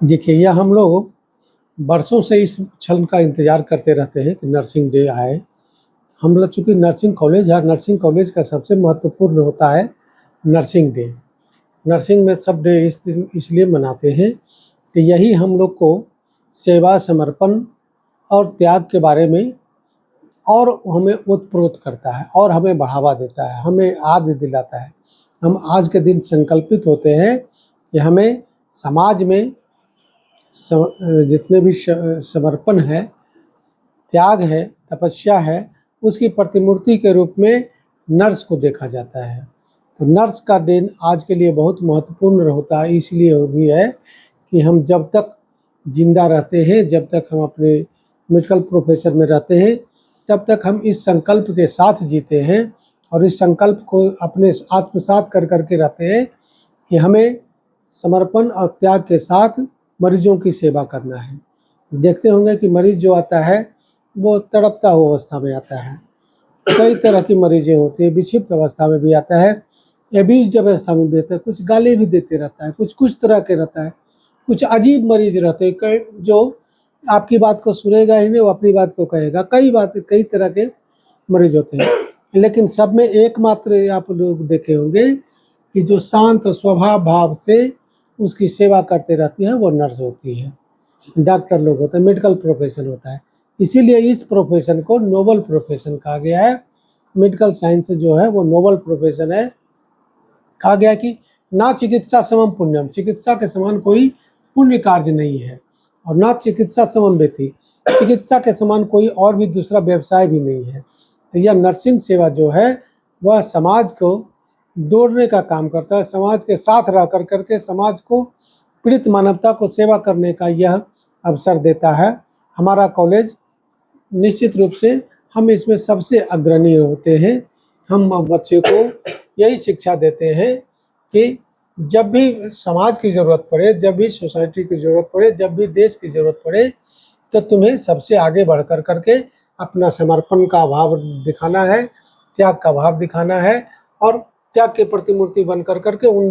देखिए, यह हम लोग बरसों से इस क्षण का इंतज़ार करते रहते हैं कि नर्सिंग डे आए। हम लोग चूँकि नर्सिंग कॉलेज है, नर्सिंग कॉलेज का सबसे महत्वपूर्ण होता है नर्सिंग डे। नर्सिंग में सब डे इस दिन इसलिए मनाते हैं कि यही हम लोग को सेवा, समर्पण और त्याग के बारे में और हमें ओत-प्रोत करता है और हमें बढ़ावा देता है, हमें आदि दिलाता है। हम आज के दिन संकल्पित होते हैं कि हमें समाज में जितने भी समर्पण है, त्याग है, तपस्या है, उसकी प्रतिमूर्ति के रूप में नर्स को देखा जाता है। तो नर्स का दिन आज के लिए बहुत महत्वपूर्ण होता है, इसलिए भी है कि हम जब तक जिंदा रहते हैं, जब तक हम अपने मेडिकल प्रोफेशन में रहते हैं, तब तक हम इस संकल्प के साथ जीते हैं और इस संकल्प को अपने आत्मसात कर के रहते हैं कि हमें समर्पण और त्याग के साथ मरीजों की सेवा करना है। देखते होंगे कि मरीज़ जो आता है वो तड़पता हुआ अवस्था में आता है। कई तरह की मरीज़ें होती हैं, विक्षिप्त अवस्था में भी आता है, एब्यूज़्ड अवस्था में भी आता है, कुछ गाली भी देते रहता है, कुछ तरह के रहता है, कुछ अजीब मरीज़ रहते हैं, कई जो आपकी बात को सुनेगा ही नहीं, वो अपनी बात को कहेगा। कई तरह के मरीज़ होते हैं, लेकिन सब में एकमात्र आप लोग देखे होंगे कि जो शांत स्वभाव भाव से उसकी सेवा करते रहती है वो नर्स होती है, डॉक्टर लोग होते हैं, मेडिकल प्रोफेशन होता है। इसीलिए इस प्रोफेशन को नोबल प्रोफेशन कहा गया है। मेडिकल साइंस जो है वो नोबल प्रोफेशन है। कहा गया कि ना चिकित्सा समम पुण्यम, चिकित्सा के समान कोई पुण्य कार्य नहीं है, और ना चिकित्सा समम वेति, चिकित्सा के समान कोई और भी दूसरा व्यवसाय भी नहीं है। तो यह नर्सिंग सेवा जो है वह समाज को जोड़ने का काम करता है, समाज के साथ रह करके समाज को, पीड़ित मानवता को सेवा करने का यह अवसर देता है। हमारा कॉलेज निश्चित रूप से हम इसमें सबसे अग्रणी होते हैं। हम बच्चे को यही शिक्षा देते हैं कि जब भी समाज की ज़रूरत पड़े, जब भी सोसाइटी की ज़रूरत पड़े, जब भी देश की ज़रूरत पड़े, तो तुम्हें सबसे आगे बढ़ करके अपना समर्पण का भाव दिखाना है, त्याग का भाव दिखाना है और त्याग की प्रतिमूर्ति बन करके उन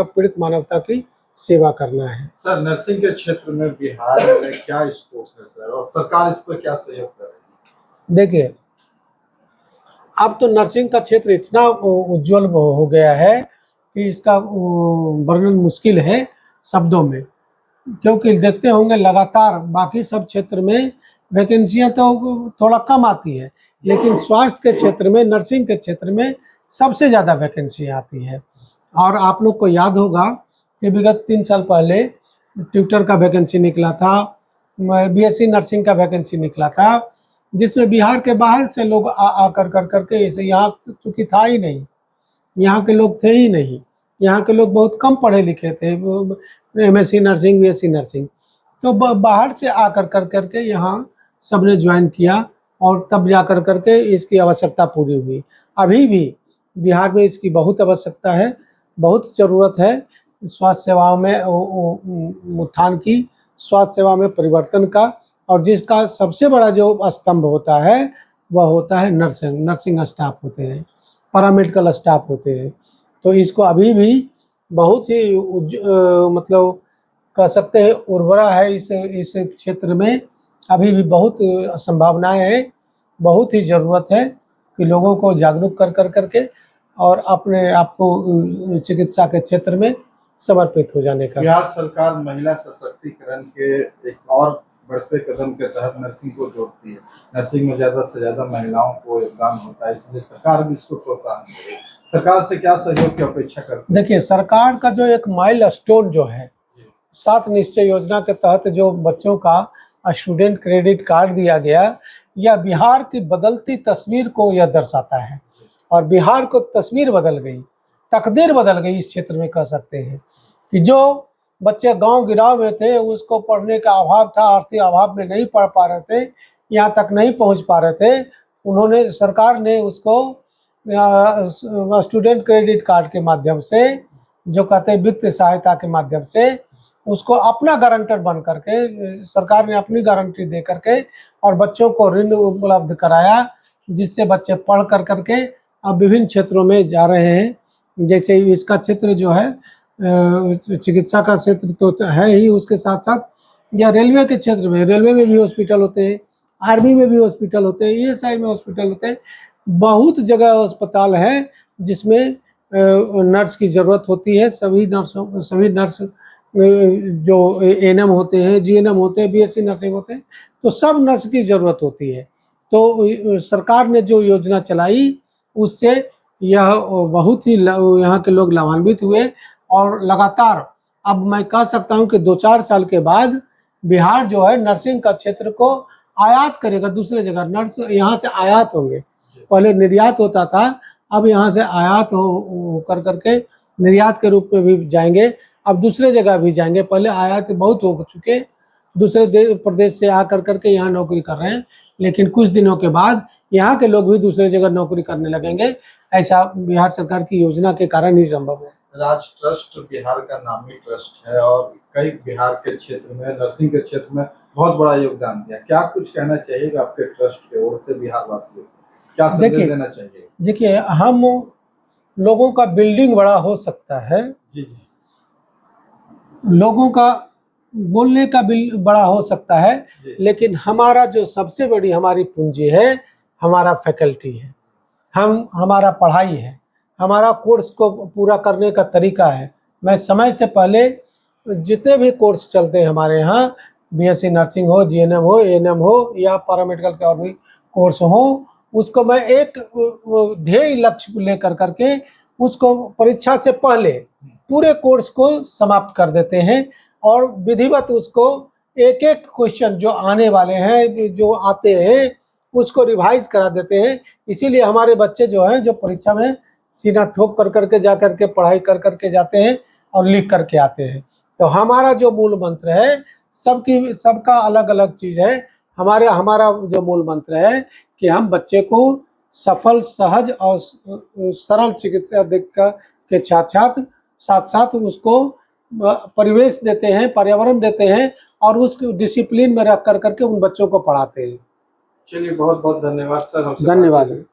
पीड़ित मानवता की सेवा करना है। सर, नर्सिंग के क्षेत्र में बिहार में क्या स्कोप है सर, और सरकार इस पर क्या सहयोग कर रही है? देखिए, अब तो नर्सिंग का क्षेत्र इतना उज्ज्वल हो गया है कि इसका वर्णन मुश्किल है शब्दों में, क्योंकि देखते होंगे लगातार बाकी सब क्षेत्र में वैकेंसियां तो थोड़ा कम आती है, लेकिन स्वास्थ्य के क्षेत्र में, नर्सिंग के क्षेत्र में सबसे ज़्यादा वैकेंसी आती है। और आप लोग को याद होगा कि विगत 3 साल पहले ट्यूटर का वैकेंसी निकला था, बीएससी नर्सिंग का वैकेंसी निकला था, जिसमें बिहार के बाहर से लोग करके इसे, यहाँ चूँकि था ही नहीं, यहाँ के लोग थे ही नहीं, यहाँ के लोग बहुत कम पढ़े लिखे थे, एमएससी नर्सिंग, बीएससी नर्सिंग, तो बाहर से करके यहाँ सबने ज्वाइन किया और तब जा करके इसकी आवश्यकता पूरी हुई। अभी भी बिहार में इसकी बहुत आवश्यकता है, बहुत ज़रूरत है स्वास्थ्य सेवाओं में उत्थान की, स्वास्थ्य सेवा में परिवर्तन का, और जिसका सबसे बड़ा जो स्तंभ होता है वह होता है नर्सिंग स्टाफ होते हैं, पैरामेडिकल स्टाफ होते हैं। तो इसको अभी भी बहुत ही मतलब कह सकते हैं उर्वरा है, इस क्षेत्र में अभी भी बहुत संभावनाएं हैं, बहुत ही ज़रूरत है कि लोगों को जागरूक करके और अपने आप को चिकित्सा के क्षेत्र में समर्पित हो जाने का। बिहार सरकार महिला सशक्तिकरण के एक और बढ़ते कदम के तहत नर्सिंग को जोड़ती है। नर्सिंग में ज़्यादा से ज़्यादा महिलाओं को योगदान होता है, इसलिए सरकार भी इसको प्रोत्साहन दे रही है। सरकार से क्या सहयोग की अपेक्षा करती है? देखिए, सरकार का जो एक माइलस्टोन जो है, 7 निश्चय योजना के तहत जो बच्चों का स्टूडेंट क्रेडिट कार्ड दिया गया, यह बिहार की बदलती तस्वीर को यह दर्शाता है, और बिहार को तस्वीर बदल गई, तकदीर बदल गई इस क्षेत्र में, कह सकते हैं कि जो बच्चे गांव गिराव में थे, उसको पढ़ने का अभाव था, आर्थिक अभाव में नहीं पढ़ पा रहे थे, यहाँ तक नहीं पहुँच पा रहे थे, उन्होंने, सरकार ने उसको स्टूडेंट क्रेडिट कार्ड के माध्यम से, जो कहते हैं वित्त सहायता के माध्यम से, उसको अपना गारंटर बन करके सरकार ने अपनी गारंटी दे करके और बच्चों को ऋण उपलब्ध कराया, जिससे बच्चे पढ़ करके अब विभिन्न क्षेत्रों में जा रहे हैं। जैसे इसका क्षेत्र जो है चिकित्सा का क्षेत्र तो है ही, उसके साथ साथ या रेलवे के क्षेत्र में, रेलवे में भी हॉस्पिटल होते हैं, आर्मी में भी हॉस्पिटल होते हैं, ईएसआई में हॉस्पिटल होते हैं, बहुत जगह अस्पताल है जिसमें नर्स की ज़रूरत होती है। सभी नर्स जो एएनएम होते हैं, जीएनएम होते हैं, बीएससी नर्सिंग होते हैं, तो सब नर्स की ज़रूरत होती है। तो सरकार ने जो योजना चलाई उससे यह बहुत ही यहाँ के लोग लाभान्वित हुए, और लगातार अब मैं कह सकता हूँ कि 2-4 साल के बाद बिहार जो है नर्सिंग का क्षेत्र को आयात करेगा दूसरे जगह। नर्स यहाँ से आयात होंगे, पहले निर्यात होता था, अब यहाँ से आयात हो कर करके निर्यात के रूप में भी जाएंगे, अब दूसरे जगह भी जाएंगे। पहले आयात बहुत हो चुके, दूसरे प्रदेश से आकर करके यहाँ नौकरी कर रहे हैं, लेकिन कुछ दिनों के बाद यहाँ के लोग भी दूसरे जगह नौकरी करने लगेंगे। ऐसा बिहार सरकार की योजना के कारण ही संभव है। राज ट्रस्ट बिहार का नामी ट्रस्ट है और कई बिहार के क्षेत्र में नर्सिंग के क्षेत्र में बहुत बड़ा योगदान दिया। क्या कुछ कहना चाहिएगा आपके ट्रस्ट की ओर से बिहार वासियों को, क्या संदेश देना चाहिए? देखिए, हम लोगों का बिल्डिंग बड़ा हो सकता है, जी जी, लोगों का बोलने का बिल बड़ा हो सकता है, लेकिन हमारा जो सबसे बड़ी हमारी पूंजी है, हमारा फैकल्टी है, हमारा पढ़ाई है, हमारा कोर्स को पूरा करने का तरीका है। मैं समय से पहले जितने भी कोर्स चलते हैं हमारे यहाँ, बीएससी नर्सिंग हो, जीएनएम हो, एएनएम हो, या पैरामेडिकल के और भी कोर्स हो, उसको मैं एक ध्येय लक्ष्य लेकर करके उसको परीक्षा से पहले पूरे कोर्स को समाप्त कर देते हैं, और विधिवत उसको एक एक क्वेश्चन जो आने वाले हैं, जो आते हैं, उसको रिवाइज करा देते हैं। इसीलिए हमारे बच्चे जो हैं, जो परीक्षा में सीना ठोक कर करके जा करके पढ़ाई कर करके जाते हैं और लिख करके आते हैं। तो हमारा जो मूल मंत्र है, सबका अलग अलग चीज़ है। हमारा जो मूल मंत्र है कि हम बच्चे को सफल, सहज और सरल चिकित्सा के साथ साथ उसको परिवेश देते हैं, पर्यावरण देते हैं, और उस डिसिप्लिन में रख कर करके उन बच्चों को पढ़ाते हैं। चलिए, बहुत बहुत धन्यवाद सर। धन्यवाद।